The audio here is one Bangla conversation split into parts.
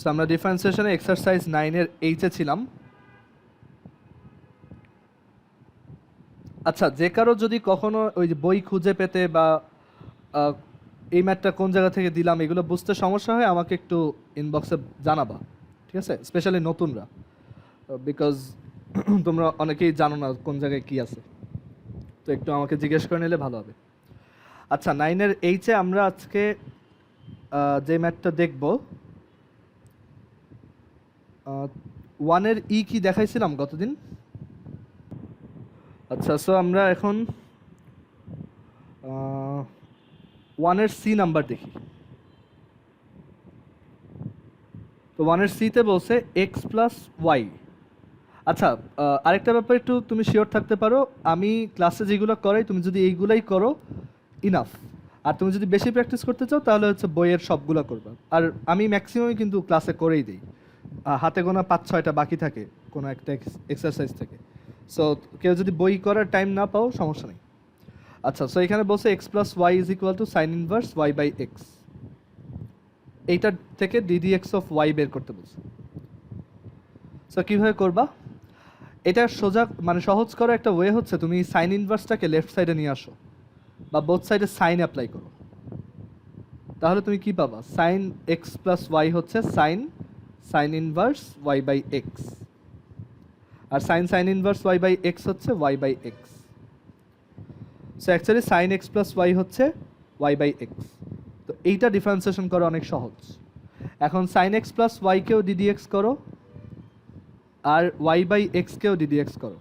সো আমরা ডিফারেন্সিয়েশনে এক্সারসাইজ 9 এর এইচে ছিলাম। আচ্ছা, যে কারো যদি কখনো ওই যে বই খুঁজে পেতে বা এই ম্যাথটা কোন জায়গা থেকে দিলাম এগুলো বুঝতে সমস্যা হয়, আমাকে একটু ইনবক্সে জানাবা, ঠিক আছে? স্পেশালি নতুনরা, বিকজ তোমরা অনেকেই জানো না কোন জায়গায় কি আছে, তো একটু আমাকে জিজ্ঞেস করে নিলে ভালো হবে। আচ্ছা, 9 এর এইচে আমরা আজকে যে ম্যাথটা দেখব, 1 এর ই কি দেখাইছিলাম গতদিন। আচ্ছা, সো আমরা এখন 1 এর সি নাম্বার দেখি। তো 1 এর সিতে বলছে এক্স প্লাস ওয়াই। আচ্ছা, আরেকটা ব্যাপার একটু তুমি শিওর থাকতে পারো, আমি ক্লাসে যেগুলো করাই তুমি যদি এইগুলাই করো ইনাফ। আর তুমি যদি বেশি প্র্যাকটিস করতে চাও তাহলে হচ্ছে বইয়ের সবগুলো করবা। আর আমি ম্যাক্সিমামই কিন্তু ক্লাসে করেই দিই, হাতে গোনা 5-6টা বাকি থাকে কোনো একটা এক্সারসাইজ থেকে। সো কেউ যদি বই করার টাইম না পাও সমস্যা নেই। আচ্ছা, সো এখানে বলছে x plus y is equal to sine inverse y by x. এইটার থেকে ডিডি এক্স অফ ওয়াই বের করতে বলছে। সো কীভাবে করবা এটা? সোজা মানে সহজ করা একটা ওয়ে হচ্ছে তুমি সাইন ইনভার্সটাকে লেফট সাইডে নিয়ে আসো বা বোথ সাইডে সাইন অ্যাপ্লাই করো। তাহলে তুমি কি পাবা? সাইন এক্স প্লাস ওয়াই হচ্ছে sine inverse y by x, আর sine inverse y by x হচ্ছে y by x. So actually sine x plus y হচ্ছে ওয়াই বাই এক্স। তো এইটা ডিফারেন্সিয়েশন করা অনেক সহজ। এখন সাইন এক্স প্লাস ওয়াইকেও ডিডি এক্স করো আর ওয়াই বাই এক্সকেও ডিডি এক্স করো।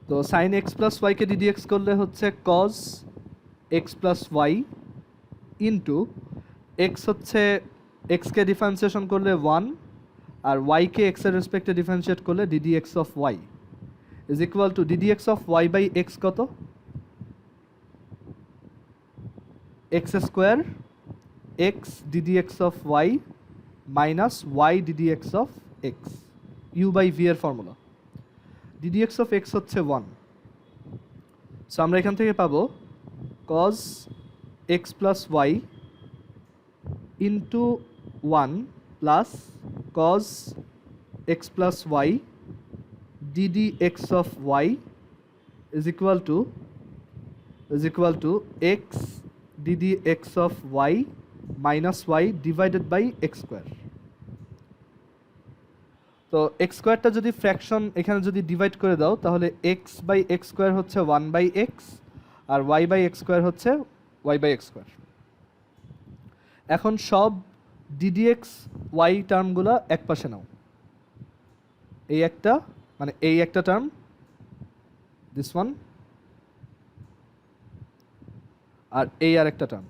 তো সাইন এক্স প্লাস ওয়াইকে ডিডি এক্স করলে হচ্ছে cos x plus y into x হচ্ছে এক্সকে ডিফারেন্সিয়েশন করলে 1 আর ওয়াইকে এক্সের রেসপেক্টে ডিফারেন্সিয়েট করলে d d x of y is equal to d d x of y by x কত? X square x d d x of y minus y d d x of x, u by v এর formula. D d x of x হচ্ছে 1। সো আমরা এখান থেকে পাবো cos x plus y into 1 plus cos x plus y d d x of y is equal to x d d x of y minus y divided by x square. তো এক্স স্কোয়ারটা যদি ফ্র্যাকশন এখানে যদি ডিভাইড করে দাও তাহলে এক্স বাই এক্স স্কোয়ার হচ্ছে 1 বাই এক্স আর ওয়াই বাই এক্স স্কোয়ার হচ্ছে ওয়াই বাই এক্স স্কোয়ার। এখন সব ডিডিএক্স ওয়াই টার্মগুলো এক পাশে নাও। এই একটা মানে এই একটা টার্ম, দিস ওয়ান, আর এই আর একটা টার্ম।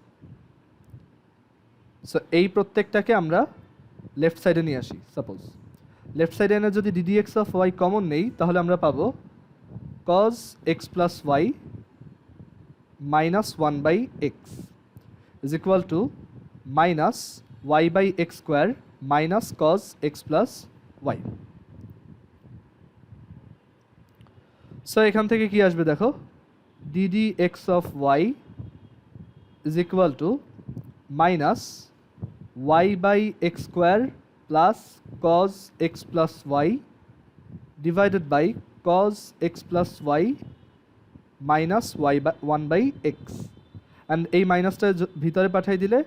সো এই প্রত্যেকটাকে আমরা লেফট সাইডে নিয়ে আসি। সাপোজ লেফট সাইডে এনে যদি d d x of y common নেই তাহলে আমরা পাবো cos x plus y minus 1 by x is equal to minus y by x square minus cos x plus y. So এখান থেকে কি আসবে দেখো, d d x of y is equal to minus y by x square plus cos x plus y divided by cos x plus y minus y by 1 by x. And এই মাইনাসটা ভিতরে পাঠাই দিলে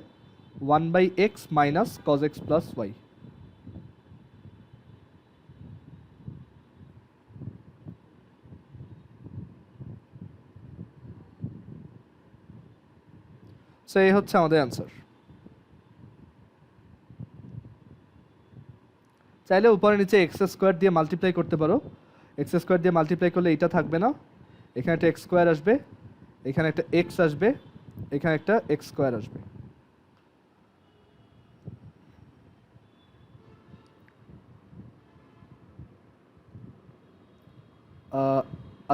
1 by x minus cos x plus y. So এই হচ্ছে আমাদের অ্যান্সার। চাইলে উপরে নিচে এক্স স্কোয়ার দিয়ে মাল্টিপ্লাই করতে পারো। এক্স স্কোয়ার দিয়ে মাল্টিপ্লাই করলে এটা থাকবে না, এখানে একটা এক্স স্কোয়ার আসবে, এখানে একটা এক্স আসবে, এখানে একটা এক্স স্কোয়ার আসবে।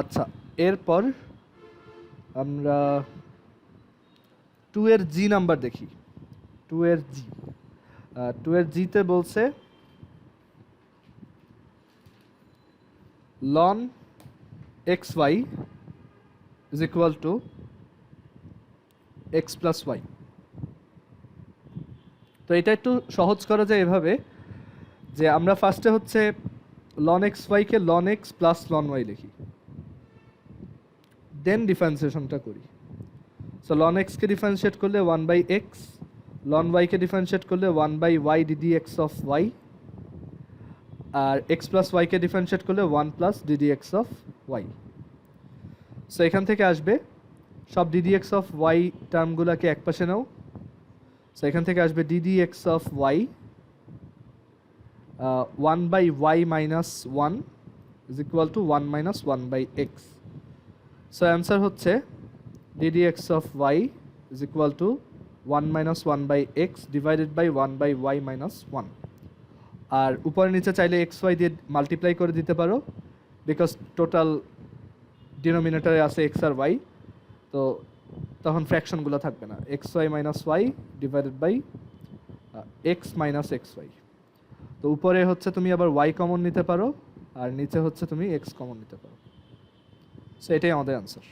আচ্ছা, এরপর আমরা 2 এর জি নাম্বার দেখি। 2 এর জিতে বলছে ln x y is equal to x plus y. তো এটা একটু সহজ করা যায় এভাবে যে আমরা ফার্স্টে হচ্ছে লন এক্স ওয়াইকে ln x plus ln y লিখি, দেন ডিফারেন্সিয়েশনটা করি। সো লন এক্সকে ডিফারেন্সিয়েট করলে 1/x, লন ওয়াইকে ডিফারেন্সিয়েট করলে 1/y ddx অফ ওয়াই, আর এক্স প্লাস ওয়াইকে ডিফারেন্সিয়েট করলে 1 plus ddx of y. So এখান থেকে আসবে সব ddx অফ ওয়াই টার্মগুলোকে এক পাশে নাও। সো এখান থেকে আসবে ddx of y 1/y minus 1 is equal to 1 minus 1/x. So answer হচ্ছে ddx of y is equal to 1 minus 1/x divided by 1/y minus 1. আর উপরে নিচে চাইলে xy দিয়ে মাল্টিপ্লাই করে দিতে পারো, বিকজ টোটাল ডিনোমিনেটরে আছে x আর y, তো তখন ফ্র্যাকশনগুলো থাকবে না। xy minus y divided by x minus xy. তো উপরে হচ্ছে তুমি আবার y কমন নিতে পারো, আর নিচে হচ্ছে তুমি x কমন নিতে পারো। সো এটাই আমাদের অ্যান্সার।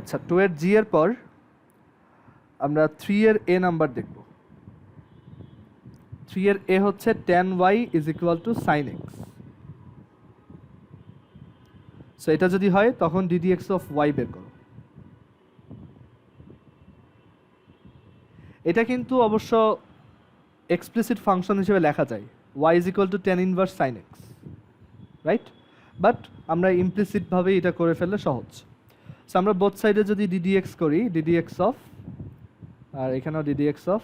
আচ্ছা, 2 এর জি এর পর আমরা 3 এর এ নাম্বার দেখব। 3 এর এ হচ্ছে tan y is equal to sin x. So এটা যদি হয় তখন ddx of y বের করো। এটা কিন্তু অবশ্য এক্সপ্লিসিট ফাংশন হিসেবে লেখা যায়, y is equal to tan inverse sin x, right? But আমরা ইমপ্লিসিটভাবেই এটা করে ফেললে সহজ। সো আমরা বোথ সাইডে যদি ddx করি, ddx অফ, আর এখানেও ddx অফ,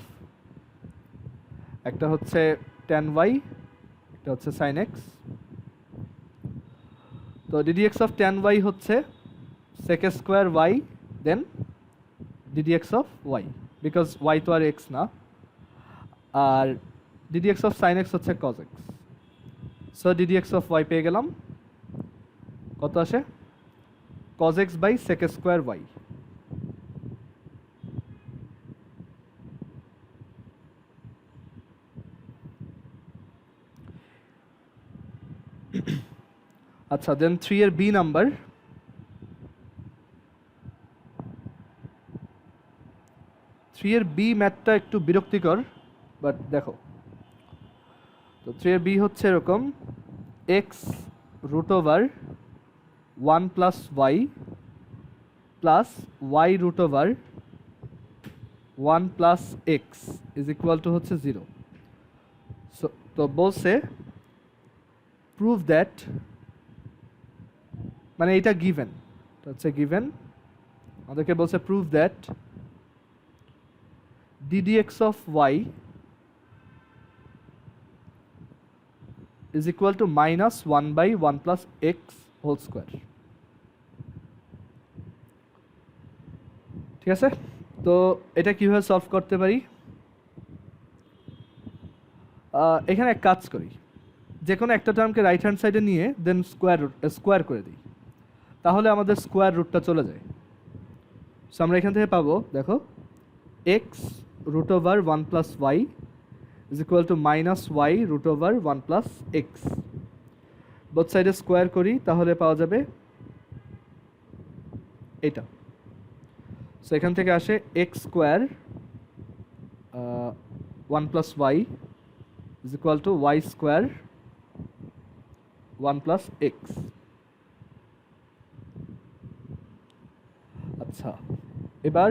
একটা হচ্ছে tan y, একটা হচ্ছে sin x। তো ddx অফ tan y হচ্ছে sec square y then ddx of y, because y তো আর x না, আর ddx অফ sin x হচ্ছে cos x। So ddx of y পেয়ে গেলাম, কত আসে? cos x by sec square y। আচ্ছা, দেন 3 এর বি নাম্বার। 3 এর বি ম্যাথটা একটু বিরক্তিকর, বাট দেখো। তো 3 এর বি হচ্ছে এরকম, x root over 1 plus y plus y root over 1 plus x is equal to হচ্ছে 0। সো তো বলছে প্রুভ দ্যাট, মানে এটা গিভেন, এটা হচ্ছে গিভেন, আমাদেরকে বলছে prove that ddx of y is equal to minus 1 by 1 plus x whole square. ঠিক আছে? তো এটা কিভাবে সলভ করতে পারি? এখানে এক কাজ করি, যে কোনো একটা টার্মকে রাইট হ্যান্ড সাইডে নিয়ে দেন স্কোয়ার করে দিই, তাহলে আমাদের স্কোয়ার রুটটা চলে যায়। সো আমরা এখান থেকে পাবো, দেখো, x root over 1 plus y is equal to minus y root over 1 plus x. Both সাইডে স্কোয়ার করি, তাহলে পাওয়া যাবে এটা। সো এখান থেকে আসে x square 1 plus y is equal to y square 1 plus x. আচ্ছা, এবার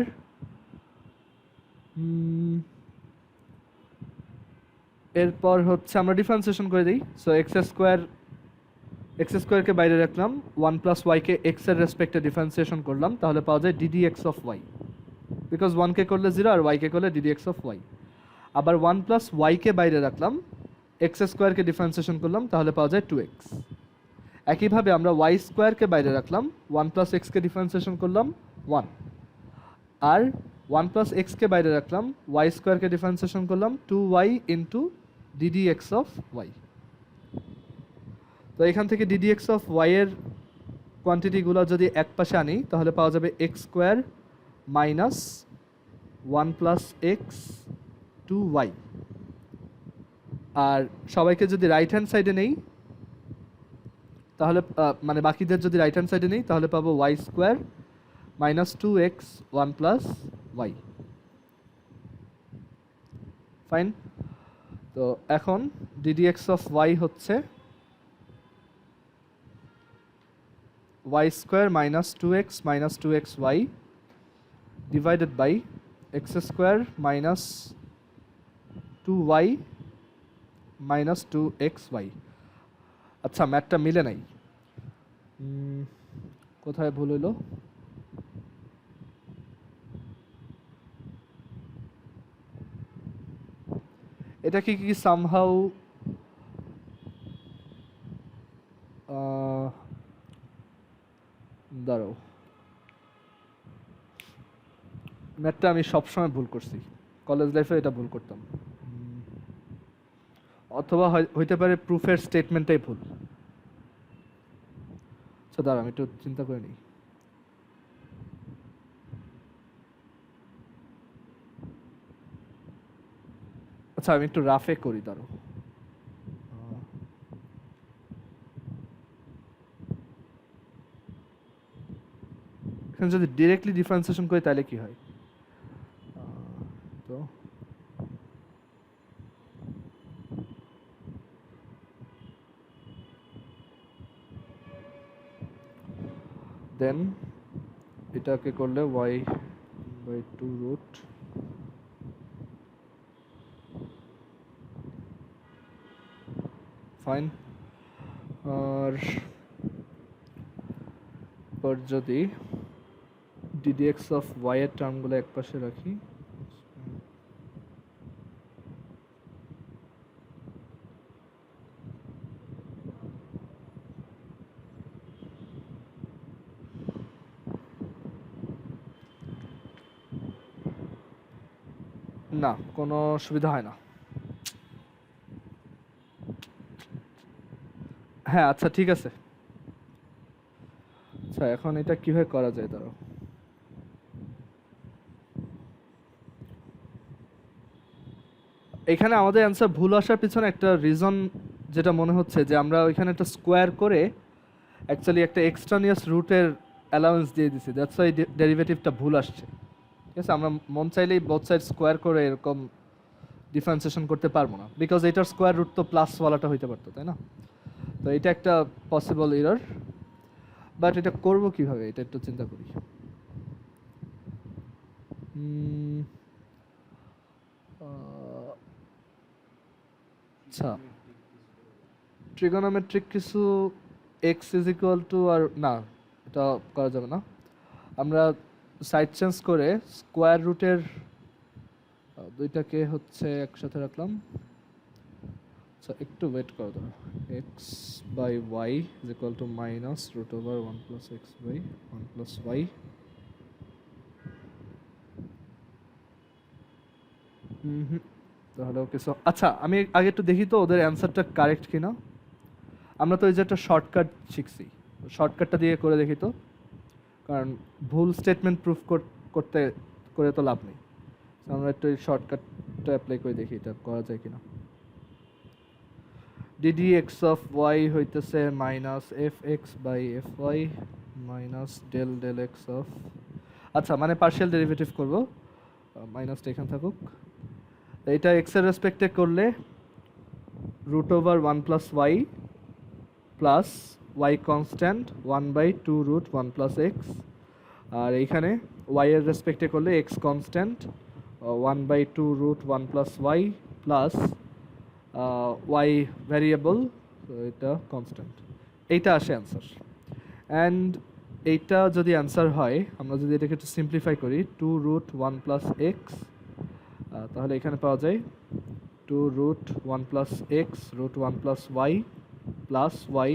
এরপর হচ্ছে আমরা ডিফারেন্সিয়েশন করে দিই। সো এক্স স্কোয়ারকে বাইরে রাখলাম, 1 প্লাস ওয়াইকে এক্স এর রেসপেক্টে ডিফারেন্সিয়েশন করলাম, তাহলে পাওয়া যায় ddx অফ ওয়াই, বিকজ 1কে করলে 0 আর ওয়াইকে করলে ddx অফ ওয়াই। আবার 1 প্লাস ওয়াইকে বাইরে রাখলাম, এক্স স্কোয়ারকে ডিফারেন্সিয়েশন করলাম, তাহলে পাওয়া যায় 2x। একইভাবে আমরা ওয়াই স্কোয়ারকে বাইরে রাখলাম, 1 প্লাস এক্সকে ডিফারেন্সিয়েশন করলাম 1, আর 1 প্লাস এক্সকে বাইরে রাখলাম, ওয়াই স্কোয়ারকে ডিফারেন্সিয়েশন করলাম 2y into ddx of Y. তো এখান থেকে ডিডিএক্স অফ ওয়াই এর কোয়ান্টিটিগুলো যদি এক পাশে আনি তাহলে পাওয়া যাবে x square minus one plus x two y. আর সবাইকে যদি রাইট হ্যান্ড সাইডে নেই তাহলে মানে বাকিদের যদি রাইট হ্যান্ড সাইডে নেই তাহলে পাবো y square minus two x one plus y. Fine. তো এখন ডিডিএক্স অফ ওয়াই হচ্ছে y square minus two x y divided by x square minus two y minus two x y. আচ্ছা ম্যাথটা মিলে নাই, কোথায় ভুল হইল? এটা কি সামহাউ দাঁড়াও, ম্যাথটা আমি সবসময় ভুল করছি, কলেজ লাইফে এটা ভুল করতাম, অথবা হইতে পারে প্রুফের স্টেটমেন্টটাই ভুল। আচ্ছা দাঁড়া আমি একটু চিন্তা করে নিই। আচ্ছা আমি একটু রাফে করি, দাঁড়ো। এখানে যদি ডিরেক্টলি ডিফারেন্সিয়েশন করি তাহলে কি হয়? তো দেন এটাকে করলে y by two root fine. আর পর যদি ডিডিএক্স অফ y এর টার্মগুলো এক পাশে রাখি, না কোনো সুবিধা হয় না। হ্যাঁ আচ্ছা ঠিক আছে। আচ্ছা এখন এটা কিভাবে করা যায়? ধরো এখানে আমাদের অ্যান্সার ভুল আসার পিছনে একটা রিজন যেটা মনে হচ্ছে যে আমরা ওইখানে একটা স্কোয়ার করে অ্যাকচুয়ালি একটা এক্সট্রানিয়াস রুটের অ্যালাউন্স দিয়ে দিছি, দ্যাটস ওয়াই ডেরিভেটিভটা ভুল আসছে। ঠিক আছে, আমরা মন চাইলেই বোথ সাইড স্কোয়ার করে এরকম ডিফারেন্সিয়েশন করতে পারবো না, বিকজ এটার স্কোয়ার রুট তো প্লাসওয়ালাটা হইতে পারতো, তাই না? তো এটা একটা পসিবল এরর, বাট এটা করবো কিভাবে এটা একটু চিন্তা করি। আচ্ছা ট্রিগোনোমেট্রিক কিছু এক্স ইজ ইকুয়াল টু, আর না এটা করা যাবে না, আমরা সাইড চেঞ্জ করে স্কোয়ার রুটের দুইটাকে হচ্ছে একসাথে রাখলাম। আচ্ছা একটু ওয়েট করো, ধরো x by y is equal to minus root over one plus x by one plus y. তাহলে ওকে, সো আচ্ছা আমি আগে একটু দেখি তো ওদের অ্যান্সারটা কারেক্ট কিনা। আমরা তো ওই যে একটা শর্টকাট শিখছি, শর্টকাটটা দিয়ে করে দেখি তো, কারণ ভুল স্টেটমেন্ট প্রুফ করতে করে তো লাভ নেই। আমরা একটু এই শর্টকাটটা অ্যাপ্লাই করে দেখি এটা করা যায় কিনা। ডিডি এক্স অফ ওয়াই হইতেছে minus f x by f y minus del del x of, আচ্ছা মানে পার্শিয়াল ডেরিভেটিভ করবো, মাইনাসটা এখানে থাকুক। এটা এক্সের রেসপেক্টে করলে root over one plus y plus y constant one by two root one plus x, আর এইখানে ওয়াই এর রেসপেক্টে করলে x constant one by two root one plus y plus y variable, এটা কনস্ট্যান্ট। এইটা আসে অ্যান্সার। অ্যান্ড এইটা যদি অ্যান্সার হয়, আমরা যদি এটাকে একটু সিম্পলিফাই করি, two root one plus x, তাহলে এখানে পাওয়া যায় two root one plus x root one plus y plus y,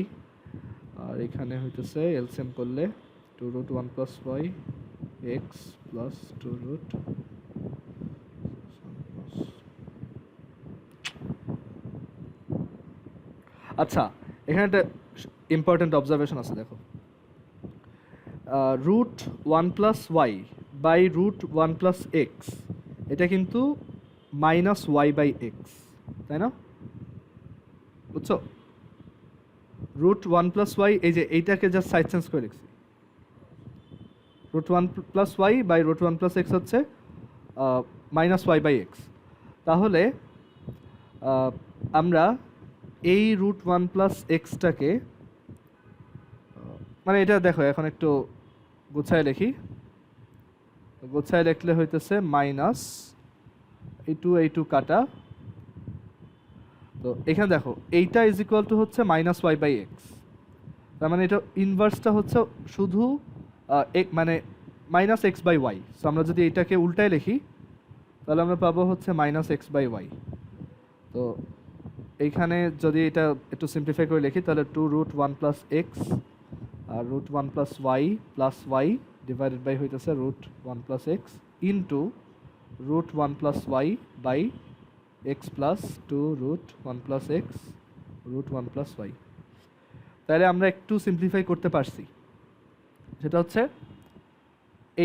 আর এখানে হইতেছে এলসিএম করলে two root one plus y x plus two root. আচ্ছা এখানে একটা ইম্পর্টেন্ট অবজারভেশন আছে, দেখো root one plus y by root one plus x, এটা কিন্তু মাইনাস ওয়াই বাই এক্স, তাই না? বুঝছো? রুট ওয়ান প্লাস ওয়াই, এই যে এইটাকে জাস্ট সাইড চেঞ্জ করে লিখছি, root one plus y by root one plus x হচ্ছে মাইনাস ওয়াই বাই এক্স। তাহলে আমরা এই রুট ওয়ান প্লাস এক্সটাকে, মানে এটা দেখো এখন একটু গুছায় লিখি, গুছায় লিখলে হইতেছে মাইনাস এই টু কাটা, তো এখানে দেখো এইটা ইজ ইকুয়াল টু হচ্ছে মাইনাস ওয়াই বাই এক্স, তার মানে এটা ইনভার্সটা হচ্ছে শুধু মানে minus x by y. So আমরা যদি এইটাকে উল্টায় লিখি তাহলে আমরা পাবো হচ্ছে মাইনাস এক্স বাই ওয়াই। তো এইখানে যদি এটা একটু সিম্পলিফাই করে লিখি তাহলে two root one plus x আর root one plus y divided by হইতেছে root one plus x into root one plus y by x plus two root one plus x root one plus y. তাহলে আমরা একটু সিম্পলিফাই করতে পারছি, সেটা হচ্ছে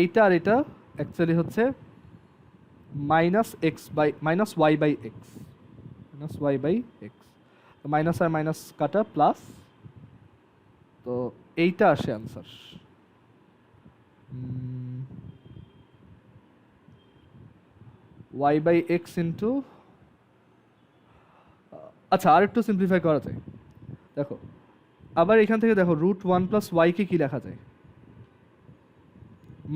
এইটা আর এটা অ্যাকচুয়ালি হচ্ছে minus x by minus y by x, minus y by x, তো মাইনাস আর মাইনাস কাটা প্লাস, তো এইটা আসে answer. Y by x into, আচ্ছা আর একটু সিম্পলিফাই করা যায়, দেখো আবার এখান থেকে দেখো রুট ওয়ান প্লাস ওয়াইকে কী লেখা যায়,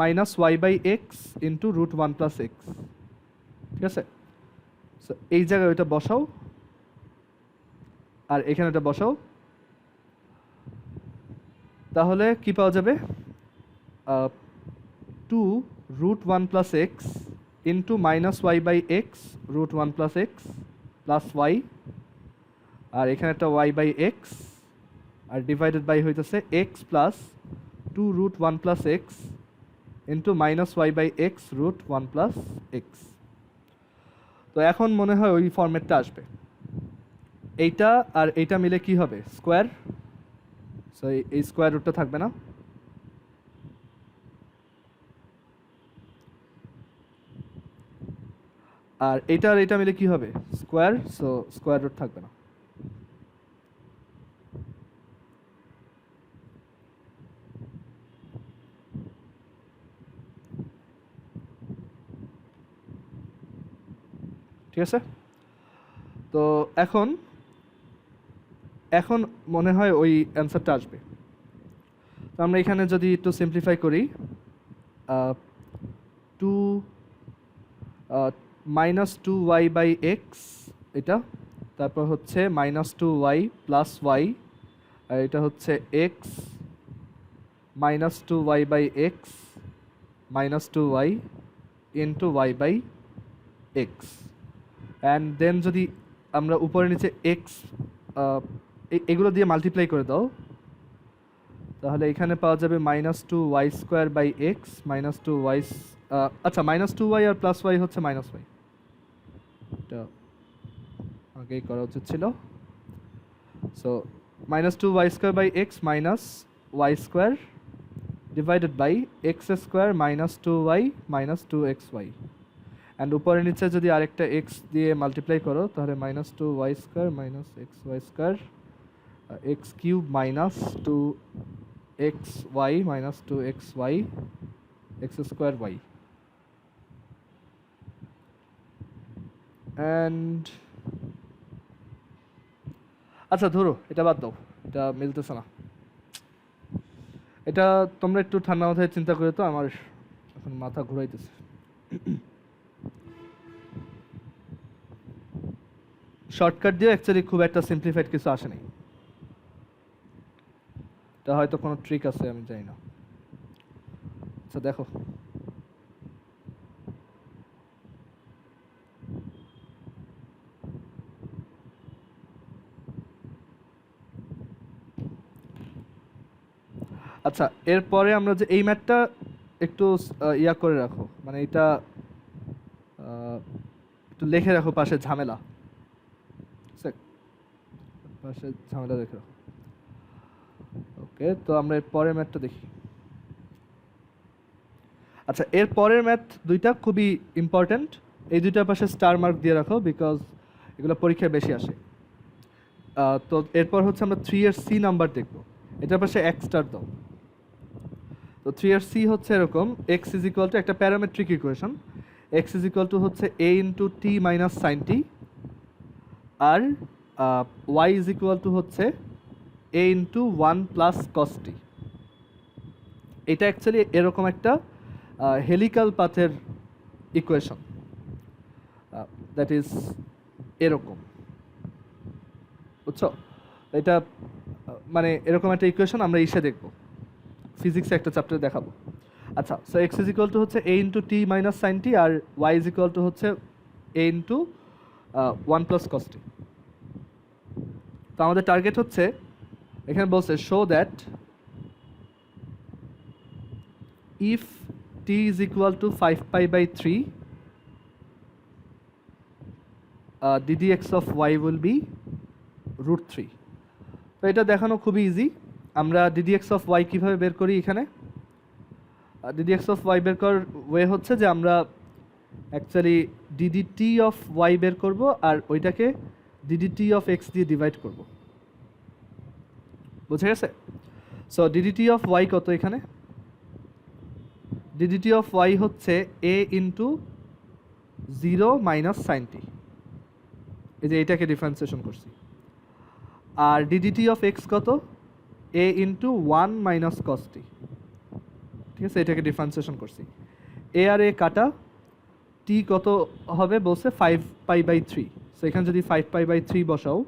minus y by x into root one plus x, ঠিক আছে? সো এই জায়গায় ওইটা বসাও আর এখানে ওটা বসাও, তাহলে কি পাওয়া যাবে, two root one plus x into minus y by x root one plus x plus y, আর এখানে একটা ওয়াই বাই এক্স আর ডিভাইডেড বাই হইতেছে x plus two root one plus x into minus y by x root one plus x. তো এখন মনে হয় ওই ফরম্যাটটা আসবে, এইটা আর এইটা মিলে কি হবে, স্কোয়ার, সো এই স্কোয়ার রুটটা থাকবে না, আর এইটা আর এইটা মিলে কি হবে, স্কোয়ার, সো স্কোয়ার রুট থাকবে না। ঠিক আছে? তো এখন এখন মনে হয় ওই অ্যান্সারটা আসবে। তো আমরা এখানে যদি একটু সিম্পলিফাই করি, two minus two y by x এটা, তারপর হচ্ছে minus two y plus y, আর এটা হচ্ছে x minus two y by x minus two y into y by x, and then যদি আমরা উপরে নিচে এক্স এগুলো দিয়ে মাল্টিপ্লাই করে দাও তাহলে এখানে পাওয়া যাবে minus two y square by x minus two y, আচ্ছা মাইনাস টু ওয়াই আর প্লাস ওয়াই হচ্ছে মাইনাস ওয়াই, এটা আগেই করা উচিত ছিল। So minus two y square by x minus y square divided by x square minus two y minus two x y, and উপরে নিচে যদি আরেকটা এক্স দিয়ে মাল্টিপ্লাই করো তাহলে minus two y square minus x y square x cube minus two x y minus two x y x square y, and আচ্ছা ধরো এটা বাদ দাও, এটা মিলতেছে না, এটা তোমরা একটু ঠান্ডা মাথায় চিন্তা করে, তো আমার এখন মাথা ঘুরাইতেছে। শর্টকাট দিয়ে অ্যাকচুয়ালি খুব একটা সিম্পলিফাইড কিছু আসে নাই, এটা হয়তো কোনো ট্রিক আছে আমি জানি না। আচ্ছা দেখো আচ্ছা এরপরে আমরা যে এই ম্যাথটা একটু ইয়া করে রাখো, মানে এটা একটু লিখে রাখো পাশে, ঝামেলা পাশে ঝামেলা রেখে রাখো। তো আমরা এর পরের ম্যাথটা দেখি। আচ্ছা, এর পরের ম্যাথ দুইটা খুবই ইম্পর্ট্যান্ট, এই দুইটার পাশে স্টার মার্ক দিয়ে রাখো বিকজ এগুলো পরীক্ষায় বেশি আসে। তো এরপর হচ্ছে আমরা 3 এর সি নাম্বার দেখব, এটার পাশে এক স্টার দাও। তো 3 এর সি হচ্ছে এরকম, এক্স ইজ ইকুয়াল টু একটা parametric equation, x is equal to হচ্ছে a into t minus sine t, আর ওয়াই ইজ ইকুয়াল টু হচ্ছে a into one plus cos t. এটা অ্যাকচুয়ালি এরকম একটা হেলিক্যাল পাথের ইকুয়েশন, দ্যাট ইজ এরকম, বুঝছো? এটা মানে এরকম একটা ইকুয়েশন আমরা ইসে দেখব, ফিজিক্সে একটা চ্যাপ্টারে দেখাবো। আচ্ছা, so x is equal to হচ্ছে a into t minus sine t, আর ওয়াই ইজ ইকুয়াল টু হচ্ছে a into one plus cos t. তো আমাদের টার্গেট হচ্ছে, এখানে বলছে show that if t is equal to 5 pi by 3 ddx of y will be root 3. তো এটা দেখানো খুবই ইজি। আমরা ddx of y কিভাবে বের করি? এখানে ddx of y বের করার ওয়ে হচ্ছে যে আমরা অ্যাকচুয়ালি ddt of y বের করব আর ওইটাকে ddt of x দিয়ে ডিভাইড করব, বুঝে গেছে? সো ddt of y কত? এখানে ddt of y হচ্ছে a ইন্টু 0 মাইনাস সাইন টি, এই যে এইটাকে ডিফারেন্সিয়েশন করছি। আর ddt of x কত? a ইন্টু 1 মাইনাস কস টি, ঠিক আছে, এটাকে ডিফারেন্সিয়েশন করছি। a আর a কাটা, t কত হবে বলছে 5 পাই বাই 3, সো এখানে যদি 5 পাই বাই 3 বসাও,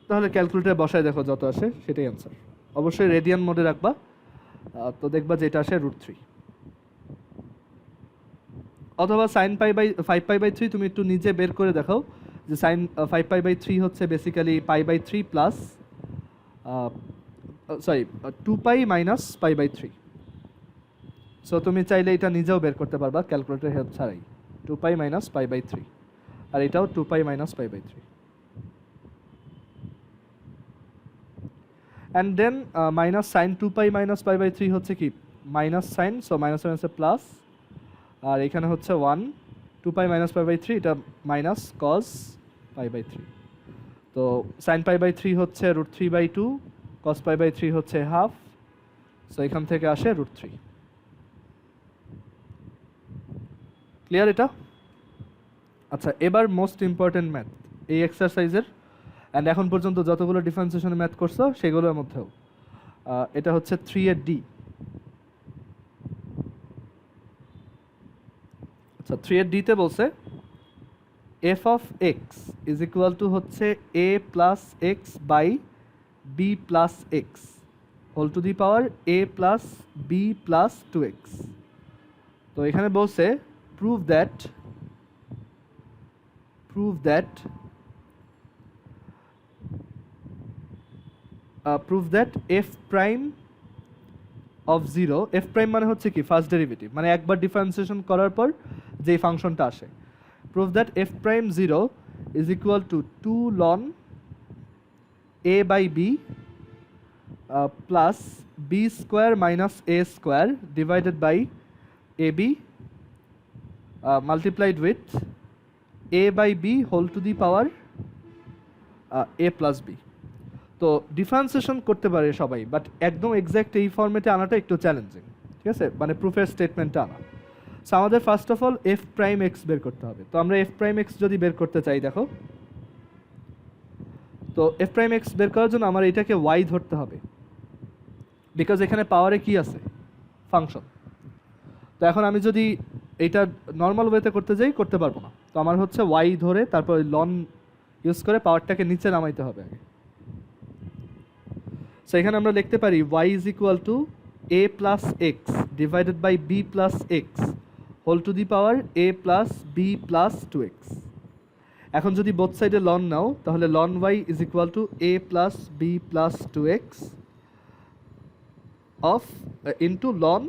তাহলে ক্যালকুলেটারে বসায় দেখো যত আসে সেটাই অ্যান্সার। অবশ্যই রেডিয়ান মোডে রাখবা, তো দেখবা যেটা আসে রুট 3, অথবা sine pi by 5 pi by 3 তুমি একটু নিজে বের করে দেখাও যে সাইন 5 পাই বাই 3 হচ্ছে basically pi by 3 plus 2 pi minus pi by 3। So তুমি চাইলে এটা নিজেও বের করতে পারবা ক্যালকুলেটর হেল্প ছাড়াই, 2 পাই মাইনাস পাই বাই 3, আর এটাও 2 pi minus pi by 3। And then minus sine 2 pi minus pi by 3 হচ্ছে কি মাইনাস সাইন, সো মাইনাস মাইনাসে প্লাস, আর এখানে হচ্ছে 1 2 পাই মাইনাস পাই বাই 3, এটা মাইনাস কস পাই বাই 3। তো সাইন পাই বাই 3 হচ্ছে root 3 by 2, cos pi by 3 হচ্ছে হাফ, সো এখান থেকে আসে রুট 3। ক্লিয়ার এটা? আচ্ছা, এবার মোস্ট ইম্পর্টেন্ট ম্যাথ এই এক্সারসাইজের, অ্যান্ড এখন পর্যন্ত যতগুলো ডিফারেন্সিয়েশনের ম্যাথ করছো সেগুলোর মধ্যেও এটা হচ্ছে 3 এর ডি। আচ্ছা, 3 এর ডিতে বলছে f of x is equal to হচ্ছে a plus x by b plus x whole to the power a plus b plus 2x। তো এখানে বলছে prove that f prime of 0, f prime মানে হচ্ছে কি ফার্স্ট ডেরিভেটিভ, মানে একবার ডিফারেন্সিয়েশন করার পর যেই ফাংশনটা আসে। Prove that f prime 0 is equal to 2 ln a by b plus b square minus a square divided by a b multiplied with a by b whole to the power a plus b. তো ডিফারেন্সিয়েশন করতে পারে সবাই, বাট একদম এক্স্যাক্ট এই ফর্মেটে আনাটা একটু চ্যালেঞ্জিং, ঠিক আছে, মানে প্রুফের স্টেটমেন্টটা আনা। সো আমাদের first of all F prime x বের করতে হবে। তো আমরা এফ প্রাইম এক্স যদি বের করতে চাই, দেখো, তো এফ প্রাইম এক্স বের করার জন্য আমার এটাকে ওয়াই ধরতে হবে, বিকজ এখানে পাওয়ারে কি আছে? ফাংশন। তো এখন আমি যদি এইটা নর্মাল ওয়েতে করতে যাই করতে পারবো না, তো আমার হচ্ছে ওয়াই ধরে তারপর লন ইউজ করে পাওয়ারটাকে নিচে নামাইতে হবে আগে। সো এখানে আমরা লিখতে পারি y is equal to a plus x divided by b plus x whole to the power a plus b plus 2x। এখন যদি বোথ সাইডে লন নাও, তাহলে ln y is equal to a plus b plus 2x of into ln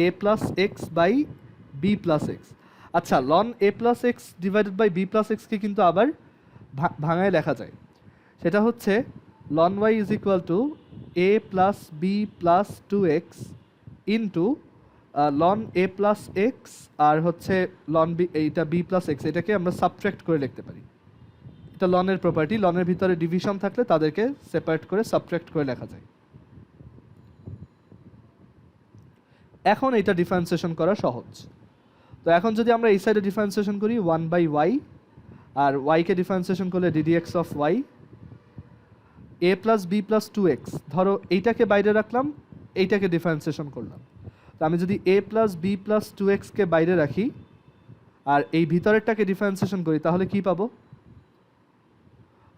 a plus x by b plus x. আচ্ছা, ln a plus x divided by b plus এক্সকে কিন্তু আবার ভাঙায় লেখা যায়, সেটা হচ্ছে ln y is equal to a plus b plus two x into ln a plus x আর হচ্ছে ln b, এইটা b প্লাস এক্স, এটাকে আমরা সাবট্রাক্ট করে লিখতে পারি। এটা লনের প্রপার্টি, লনের ভিতরে ডিভিশন থাকলে তাদেরকে সেপারেট করে সাবট্রাক্ট করে লেখা যায়। এখন এটা ডিফারেন্সিয়েশন করা সহজ। তো এখন যদি আমরা এই সাইডে ডিফারেন্সিয়েশন করি 1/y, আর y কে ডিফারেন্সিয়েশন করলে ddx of y, a plus b plus two x, ধরো এইটাকে বাইরে রাখলাম, এইটাকে ডিফারেন্সিয়েশন করলাম। তো আমি যদি a plus b plus two এক্সকে বাইরে রাখি আর এই ভিতরেরটাকে ডিফারেন্সিয়েশন করি, তাহলে কি পাবো?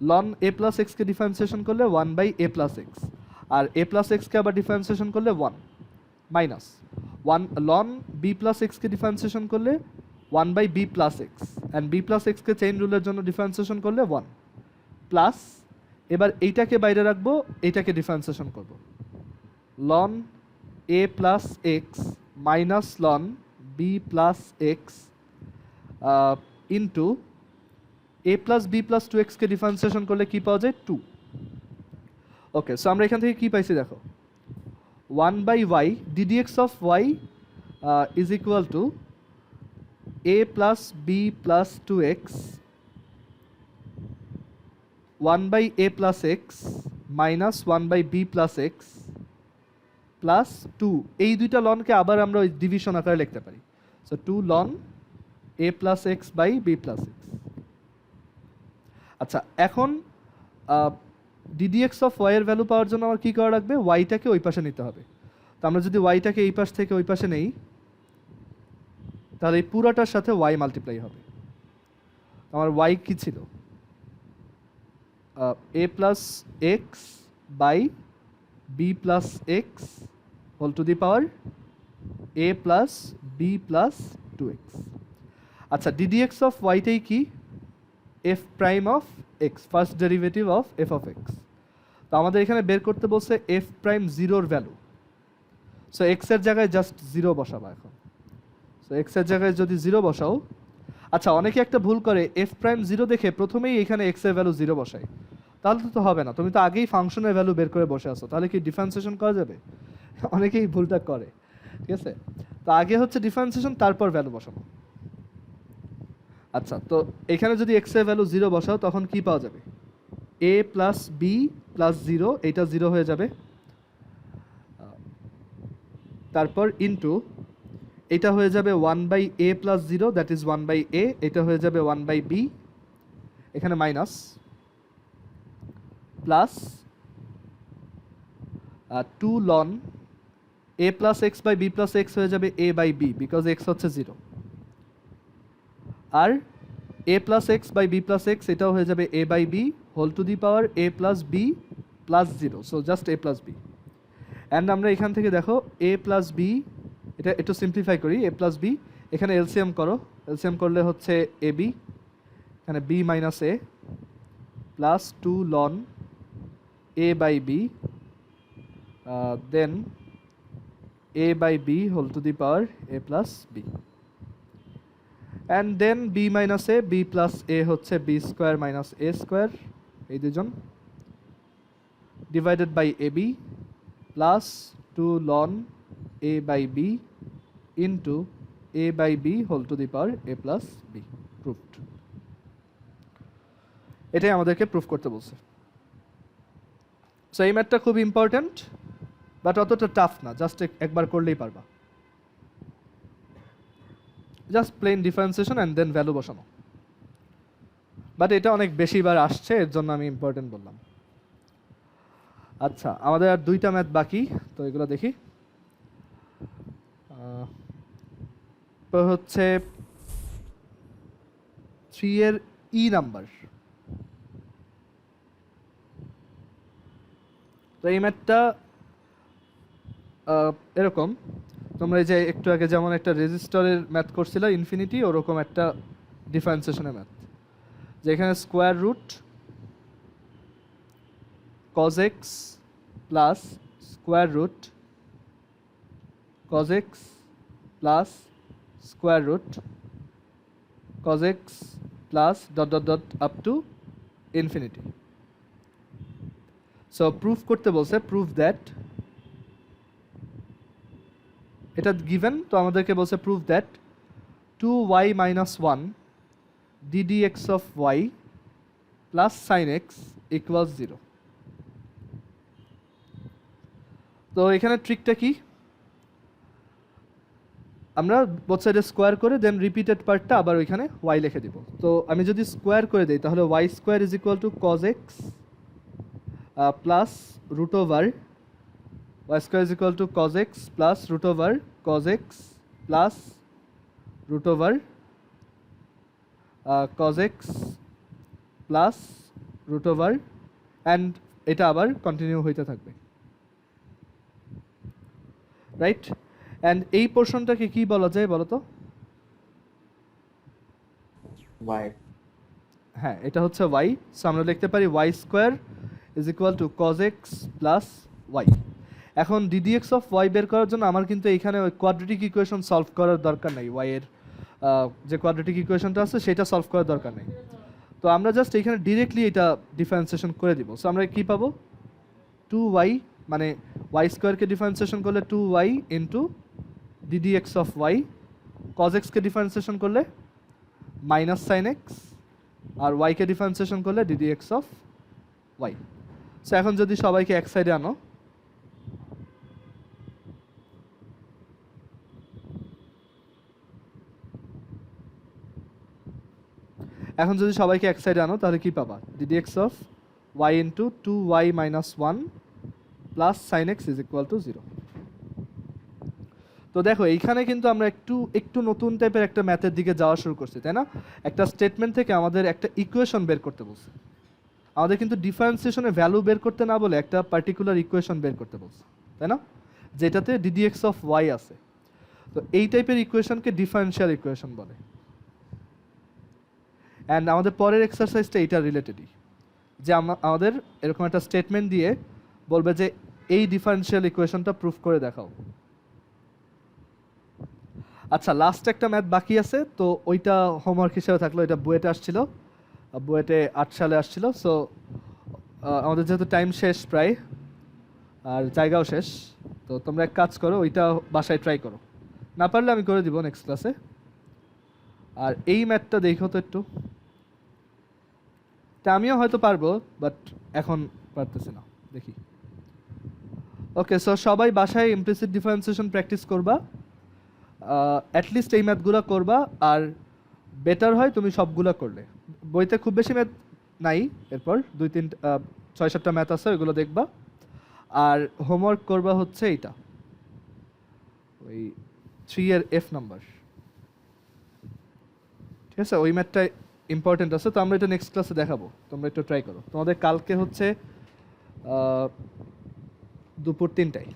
ln a প্লাস এক্সকে ডিফারেন্সিয়েশন করলে 1/a প্লাস এক্স, আর a প্লাস এক্সকে আবার ডিফারেন্সিয়েশন করলে 1 মাইনাস 1 ln b প্লাস এক্সকে ডিফারেন্সিয়েশন করলে 1/b plus x, and b plus এক্সকে চেইন রুলের জন্য ডিফারেন্সিয়েশন করলে 1 প্লাস, এবার এইটাকে বাইরে রাখবো, এইটাকে ডিফারেন্সিয়েশন করব, ln a plus x minus ln b plus x into a plus b plus two এক্সকে ডিফারেন্সিয়েশন করলে কি পাওয়া যায়? 2। ওকে, সো আমরা এখান থেকে কি পাইছি দেখো, 1/y ddx of y is equal to a plus b plus two x 1/a plus x minus 1/b plus x plus 2। এই দুইটা লনকে আবার আমরা ওই ডিভিশন আকারে লিখতে পারি। So 2 ln a plus x by b plus x. আচ্ছা, এখন ddx অফ y এর ভ্যালু পাওয়ার জন্য আমার কী করা লাগবে? ওয়াইটাকে ওই পাশে নিতে হবে। তো আমরা যদি ওয়াইটাকে এই পাশ থেকে ওই পাশে নেই, তাহলে এই পুরোটার সাথে y মাল্টিপ্লাই হবে। আমার y কি ছিল? a plus x by b plus x whole to the power a plus b plus two x. আচ্ছা, ddx অফ ওয়াইটাই কি? f prime of x, first derivative of f of x. তো আমাদের এখানে বের করতে বলছে f প্রাইম জিরোর ভ্যালু। সো এক্সের জায়গায় জাস্ট জিরো বসাবো এখন। সো এক্সের জায়গায় যদি জিরো বসাও, আচ্ছা অনেকে একটা ভুল করে, f প্রাইম জিরো দেখে প্রথমেই এখানে x এর ভ্যালু জিরো বসায়, তাহলে তো হবে না। তুমি তো আগেই ফাংশনের ভ্যালু বের করে বসে আসো, তাহলে কি ডিফারেন্সিয়েশন করা যাবে? অনেকেই ভুলটা করে, ঠিক আছে? তো আগে হচ্ছে ডিফারেন্সিয়েশন, তারপর ভ্যালু বসানো। আচ্ছা, তো এখানে যদি x এর ভ্যালু জিরো বসাও, তখন কি পাওয়া যাবে? a plus b plus zero, এইটা জিরো হয়ে যাবে। তারপর ইন্টু এটা হয়ে যাবে 1/a plus zero, that is 1/a, এটা হয়ে যাবে 1/b, এখানে minus, plus 2 ln a plus x by b plus x হয়ে যাবে a by b, because x হচ্ছে জিরো, আর a plus x by b plus x এটাও হয়ে যাবে a by b whole to the power a plus b plus zero, so just a plus b. And আমরা এখান থেকে দেখো a প্লাস বি, এটা একটু সিম্পলিফাই করি, a প্লাস বি, এখানে এলসিএম করো, এলসিএম করলে হচ্ছে এ বি, এখানে b minus a plus 2 ln a by b, then a by b whole to the power a plus b, and then b minus a, b plus a হচ্ছে b square minus a square, এই দুজন divided by a b plus 2 ln a by b into a by b whole to the power a plus B. Proofed. এটাই আমাদেরকে প্রুফ করতে বলছে। সো এই ম্যাথটা খুব ইম্পর্ট্যান্ট, বাট অতটা টাফ না, জাস্ট একবার করলেই পারবা। Just plane differentiation and then value বসানো, বাট এটা অনেক বেশিবার আসছে, এর জন্য আমি ইম্পর্টেন্ট বললাম। আচ্ছা, আমাদের আর দুইটা ম্যাথ বাকি, তো এগুলো দেখি। তো হচ্ছে 3 এর ই নাম্বার। তো এই ম্যাথটা এরকম, তোমরা এই যে একটু আগে যেমন একটা রেজিস্টারের ম্যাথ করছিলে ইনফিনিটি, ওরকম একটা ডিফারেন্সিয়েশনের ম্যাথ, যেখানে square root cos x plus square root cos x plus square root cos x plus dot dot dot up to infinity. So proof করতে বলছে, প্রুফ দ্যাট, এটা গিভেন, তো আমাদেরকে বলছে proof that 2y minus 1 ddx of y plus sin x equals 0. তো এখানে ট্রিকটা কি, আমরা বোথ সাইডে স্কোয়ার করে দেন রিপিটেড পার্টটা আবার ওইখানে y লিখে দিব। তো আমি যদি স্কোয়ার করে দিই তাহলে y square is equal to cos x plus root over y square is equal to cos x plus root over cos x plus root over cos x plus root over, and এটা আবার কন্টিনিউ হইতে থাকবে, রাইট? অ্যান্ড এই পোর্শনটাকে কি বলা যায় বলো তো? y. হ্যাঁ, এটা হচ্ছে y। সো আমরা লিখতে পারি y square is equal to cos x plus y। এখন ddx অফ y বের করার জন্য আমার কিন্তু এখানে ওই কোয়াড্রেটিক ইকুয়েশন সলভ করার দরকার নেই, y এর যে কোয়াড্রেটিক ইকুয়েশনটা আছে সেটা সলভ করার দরকার নেই। তো আমরা জাস্ট এখানে ডিরেক্টলি এটা ডিফারেন্সিয়েশন করে দিব। সো আমরা কি পাবো, 2y মানে y স্কোয়ারকে ডিফারেন্সিয়েশন করলে 2y into ddx of y, cos x K differentiation করলে মাইনাস সাইন এক্স, আর y কে ডিফারেন্সিয়েশন করলে ddx অফ y। সো এখন যদি সবাইকে এক সাইডে আনো, এখন যদি সবাইকে এক সাইডে আনো তাহলে কি পাবা, ddx of y into 2y minus 1 plus sine x is equal two 0। তো দেখো এইখানে কিন্তু আমরা একটু নতুন টাইপের একটা ম্যাথের দিকে যাওয়া শুরু করছি, তাই না? একটা স্টেটমেন্ট থেকে আমাদের একটা ইকুয়েশন বের করতে বলছে, আমাদের কিন্তু ডিফারেন্সিয়েশনের ভ্যালু বের করতে না বলে একটা পার্টিকুলার ইকুয়েশন বের করতে বলছে, তাই না? যেটাতে ddx অফ y আছে। তো এই টাইপের ইকুয়েশনকে ডিফারেনশিয়াল ইকুয়েশন বলে। অ্যান্ড আমাদের পরের এক্সারসাইজটা এইটা রিলেটেডই, যে আমাদের এরকম একটা স্টেটমেন্ট দিয়ে বলবে যে এই ডিফারেনশিয়াল ইকুয়েশনটা প্রুফ করে দেখাও। আচ্ছা, লাস্ট একটা ম্যাথ বাকি আছে, তো ওইটা হোমওয়ার্ক হিসেবে থাকলো। এটা বুয়েটে আসছিল, বুয়েটে 8 সালে আসছিল। সো আমাদের যেহেতু টাইম শেষ প্রায়, আর জায়গাও শেষ, তো তোমরা এক কাজ করো, ওইটা বাসায় ট্রাই করো, না পারলে আমি করে দিব নেক্সট ক্লাসে। আর এই ম্যাথটা দেখো তো একটু, তা আমিও হয়তো পারবো বাট এখন পারতেছি না, দেখি। ওকে, সো সবাই বাসায় ইমপ্লিসিট ডিফারেন্সিয়েশন প্র্যাকটিস করবা, অ্যাটলিস্ট এই ম্যাথগুলো করবা, আর বেটার হয় তুমি সবগুলো করলে। বইতে খুব বেশি ম্যাথ নাই, এরপর 6-7টা ম্যাথ আছে, ওইগুলো দেখবা। আর হোমওয়ার্ক করবা হচ্ছে এইটা, ওই 3 এর F নাম্বার, ঠিক আছে? ওই ম্যাথটা ইম্পর্টেন্ট আছে, তো আমরা এটা নেক্সট ক্লাসে দেখাবো, তোমরা একটু ট্রাই করো। তোমাদের কালকে হচ্ছে দুপুর 3টায়,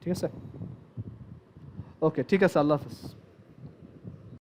ঠিক আছে? ওকে, ঠিক আছে, আল্লাহ হাফেজ।